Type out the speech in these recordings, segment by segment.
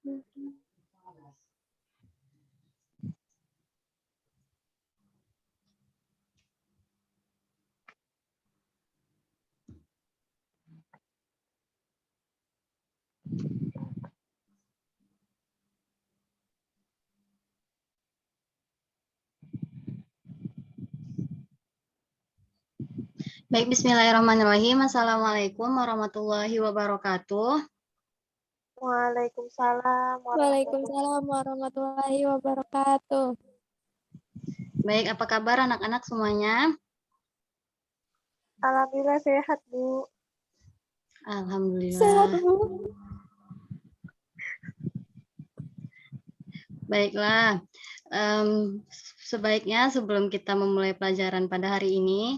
Baik, bismillahirrahmanirrahim. Assalamualaikum warahmatullahi wabarakatuh. Waalaikumsalam warahmatullahi wabarakatuh. Baik, apa kabar anak-anak semuanya? Alhamdulillah sehat, Bu. Alhamdulillah. Sehat, Bu. Baiklah, sebaiknya sebelum kita memulai pelajaran pada hari ini,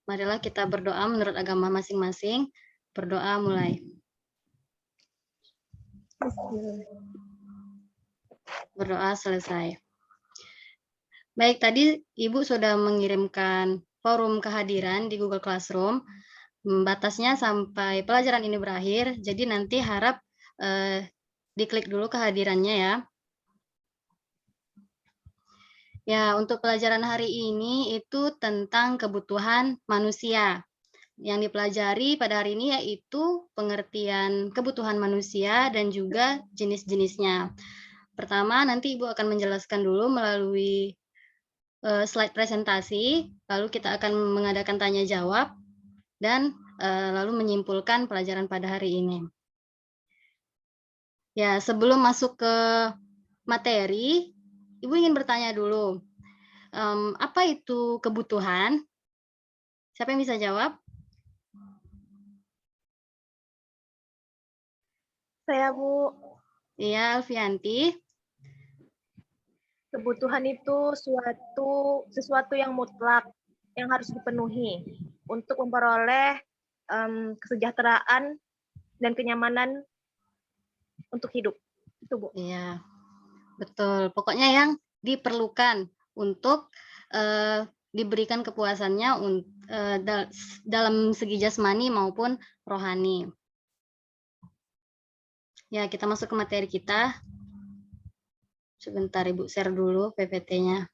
marilah kita berdoa menurut agama masing-masing. Berdoa mulai. Berdoa selesai. Baik, tadi Ibu sudah mengirimkan forum kehadiran di Google Classroom. Batasnya sampai pelajaran ini berakhir, jadi nanti harap diklik dulu kehadirannya ya. Ya, untuk pelajaran hari ini itu tentang kebutuhan manusia. Yang dipelajari pada hari ini yaitu pengertian kebutuhan manusia dan juga jenis-jenisnya. Pertama, nanti Ibu akan menjelaskan dulu melalui slide presentasi, lalu kita akan mengadakan tanya jawab, dan lalu menyimpulkan pelajaran pada hari ini. Ya, sebelum masuk ke materi, Ibu ingin bertanya dulu, apa itu kebutuhan? Siapa yang bisa jawab? Saya, Bu. Iya, Alfianti. Kebutuhan itu sesuatu yang mutlak, yang harus dipenuhi untuk memperoleh kesejahteraan dan kenyamanan untuk hidup. Itu, Bu. Iya, betul. Pokoknya yang diperlukan untuk diberikan kepuasannya dalam segi jasmani maupun rohani. Ya, kita masuk ke materi kita. Sebentar, Ibu share dulu PPT-nya.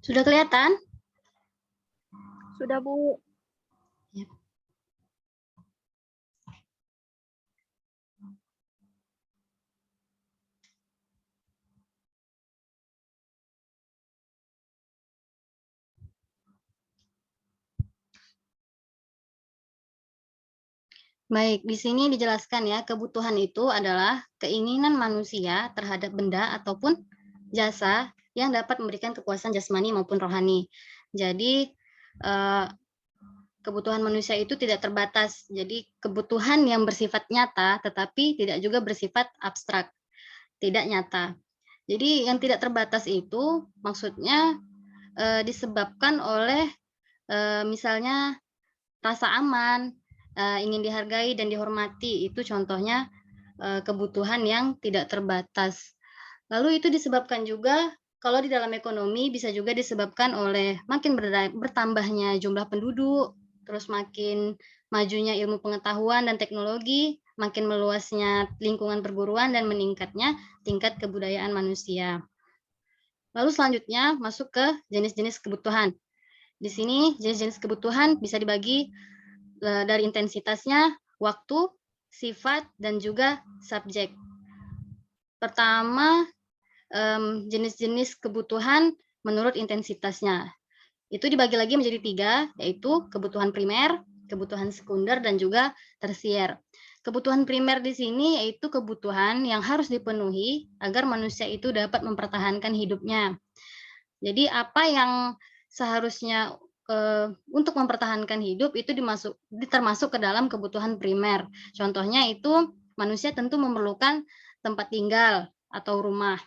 Sudah kelihatan? Sudah, Bu. Ya. Baik, di sini dijelaskan ya, kebutuhan itu adalah keinginan manusia terhadap benda ataupun jasa yang dapat memberikan kepuasan jasmani maupun rohani. Jadi, kebutuhan manusia itu tidak terbatas. Jadi, kebutuhan yang bersifat nyata tetapi tidak juga bersifat abstrak, tidak nyata. Jadi, yang tidak terbatas itu maksudnya disebabkan oleh misalnya rasa aman, ingin dihargai dan dihormati, itu contohnya kebutuhan yang tidak terbatas. Lalu itu disebabkan juga kalau di dalam ekonomi bisa juga disebabkan oleh makin bertambahnya jumlah penduduk, terus makin majunya ilmu pengetahuan dan teknologi, makin meluasnya lingkungan perburuan dan meningkatnya tingkat kebudayaan manusia. Lalu selanjutnya masuk ke jenis-jenis kebutuhan. Di sini jenis-jenis kebutuhan bisa dibagi dari intensitasnya, waktu, sifat, dan juga subjek. Pertama, jenis-jenis kebutuhan menurut intensitasnya. Itu dibagi lagi menjadi 3, yaitu kebutuhan primer, kebutuhan sekunder dan juga tersier. Kebutuhan primer di sini yaitu kebutuhan yang harus dipenuhi agar manusia itu dapat mempertahankan hidupnya. Jadi apa yang seharusnya untuk mempertahankan hidup itu termasuk ke dalam kebutuhan primer. Contohnya itu manusia tentu memerlukan tempat tinggal atau rumah.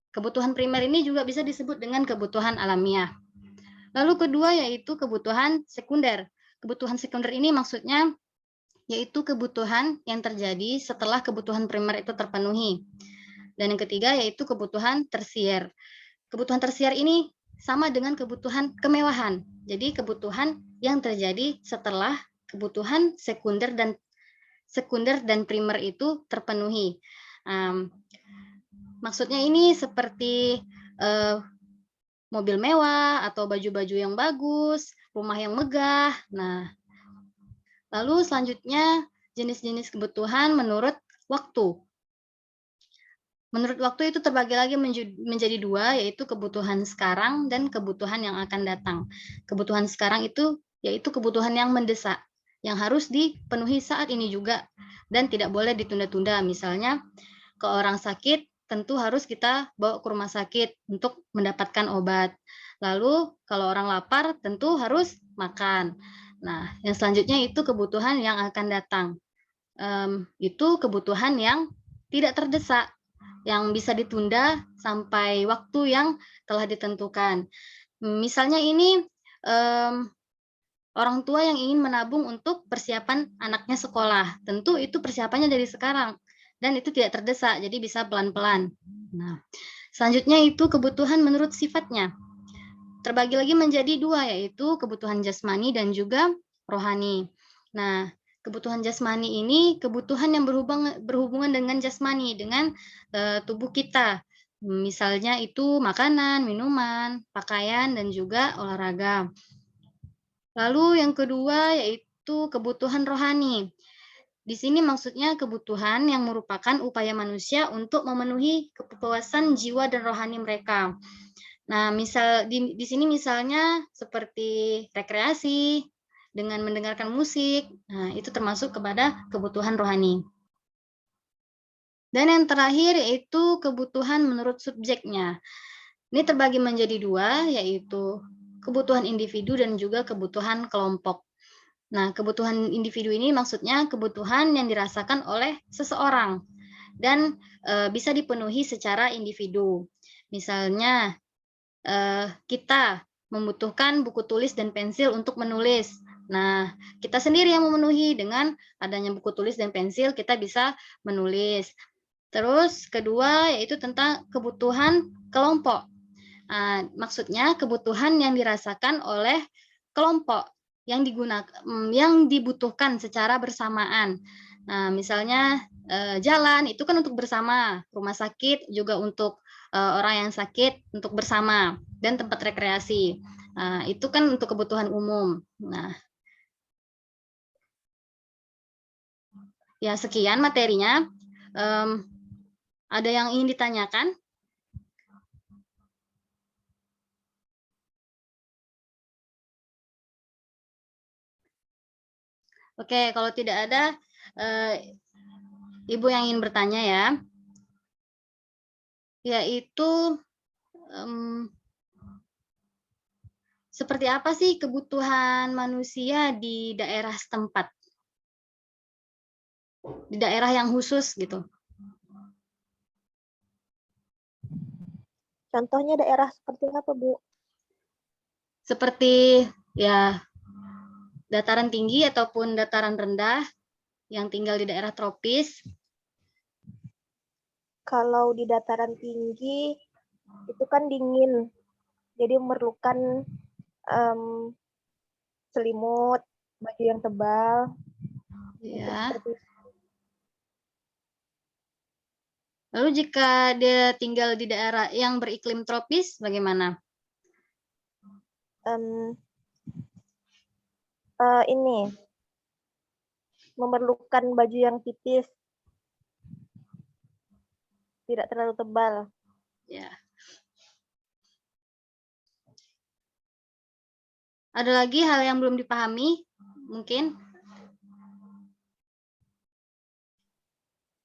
Kebutuhan primer ini juga bisa disebut dengan kebutuhan alamiah. Lalu kedua yaitu kebutuhan sekunder. Kebutuhan sekunder ini maksudnya yaitu kebutuhan yang terjadi setelah kebutuhan primer itu terpenuhi. Dan yang ketiga yaitu kebutuhan tersier. Kebutuhan tersier ini sama dengan kebutuhan kemewahan. Jadi kebutuhan yang terjadi setelah kebutuhan sekunder dan primer itu terpenuhi. Maksudnya ini seperti mobil mewah atau baju-baju yang bagus, rumah yang megah. Nah, lalu selanjutnya jenis-jenis kebutuhan menurut waktu. Menurut waktu itu terbagi lagi menjadi dua, yaitu kebutuhan sekarang dan kebutuhan yang akan datang. Kebutuhan sekarang itu yaitu kebutuhan yang mendesak, yang harus dipenuhi saat ini juga, dan tidak boleh ditunda-tunda. Misalnya, ke orang sakit, tentu harus kita bawa ke rumah sakit untuk mendapatkan obat. Lalu, kalau orang lapar, tentu harus makan. Nah, yang selanjutnya itu kebutuhan yang akan datang. Itu kebutuhan yang tidak terdesak, yang bisa ditunda sampai waktu yang telah ditentukan. Misalnya ini orang tua yang ingin menabung untuk persiapan anaknya sekolah. Tentu itu persiapannya dari sekarang dan itu tidak terdesak, jadi bisa pelan-pelan. Nah, selanjutnya itu kebutuhan menurut sifatnya. Terbagi lagi menjadi dua, yaitu kebutuhan jasmani dan juga rohani. Nah, kebutuhan jasmani ini kebutuhan yang berhubungan dengan jasmani, dengan tubuh kita. Misalnya itu makanan, minuman, pakaian, dan juga olahraga. Lalu yang kedua yaitu kebutuhan rohani. Di sini maksudnya kebutuhan yang merupakan upaya manusia untuk memenuhi kepuasan jiwa dan rohani mereka. Nah, misal di sini misalnya seperti rekreasi dengan mendengarkan musik. Nah, itu termasuk kepada kebutuhan rohani. Dan yang terakhir yaitu kebutuhan menurut subjeknya. Ini terbagi menjadi dua, yaitu kebutuhan individu dan juga kebutuhan kelompok. Nah, kebutuhan individu ini maksudnya kebutuhan yang dirasakan oleh seseorang dan bisa dipenuhi secara individu. Misalnya, kita membutuhkan buku tulis dan pensil untuk menulis. Nah, kita sendiri yang memenuhi dengan adanya buku tulis dan pensil, kita bisa menulis. Terus kedua yaitu tentang kebutuhan kelompok. Maksudnya kebutuhan yang dirasakan oleh kelompok yang dibutuhkan secara bersamaan. Nah, misalnya jalan itu kan untuk bersama, rumah sakit juga untuk orang yang sakit untuk bersama, dan tempat rekreasi. Itu kan untuk kebutuhan umum. Nah, ya sekian materinya. Ada yang ingin ditanyakan? Oke, kalau tidak ada, Ibu yang ingin bertanya ya, yaitu seperti apa sih kebutuhan manusia di daerah setempat? Di daerah yang khusus gitu. Contohnya daerah seperti apa, Bu? Seperti ya dataran tinggi ataupun dataran rendah yang tinggal di daerah tropis. Kalau di dataran tinggi itu kan dingin, jadi memerlukan selimut, baju yang tebal. Ya. Lalu jika dia tinggal di daerah yang beriklim tropis, bagaimana? Ini memerlukan baju yang tipis, tidak terlalu tebal. Ya. Ada lagi hal yang belum dipahami mungkin?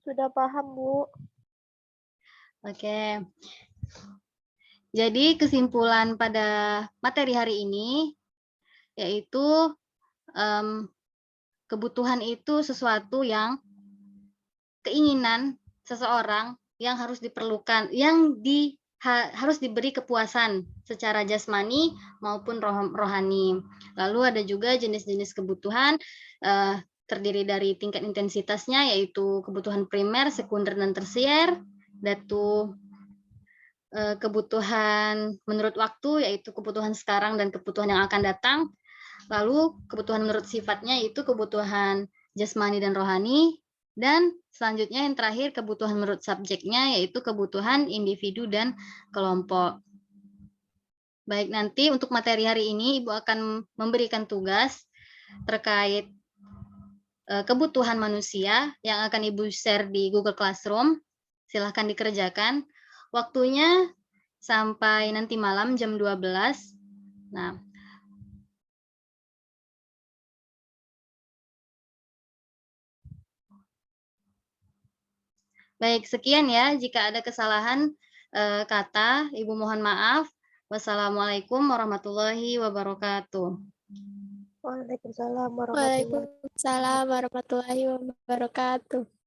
Sudah paham, Bu. Oke. Jadi kesimpulan pada materi hari ini yaitu kebutuhan itu sesuatu yang keinginan seseorang yang harus diperlukan, yang harus diberi kepuasan secara jasmani maupun rohani. Lalu ada juga jenis-jenis kebutuhan terdiri dari tingkat intensitasnya, yaitu kebutuhan primer, sekunder, dan tersier. Datu kebutuhan menurut waktu, yaitu kebutuhan sekarang dan kebutuhan yang akan datang. Lalu kebutuhan menurut sifatnya, yaitu kebutuhan jasmani dan rohani. Dan selanjutnya yang terakhir kebutuhan menurut subjeknya, yaitu kebutuhan individu dan kelompok. Baik, nanti untuk materi hari ini Ibu akan memberikan tugas terkait kebutuhan manusia yang akan Ibu share di Google Classroom. Silahkan dikerjakan. Waktunya sampai nanti malam jam 12. Nah, baik, sekian ya. Jika ada kesalahan kata, Ibu mohon maaf. Wassalamualaikum warahmatullahi wabarakatuh. Waalaikumsalam warahmatullahi Waalaikumsalam warahmatullahi wabarakatuh.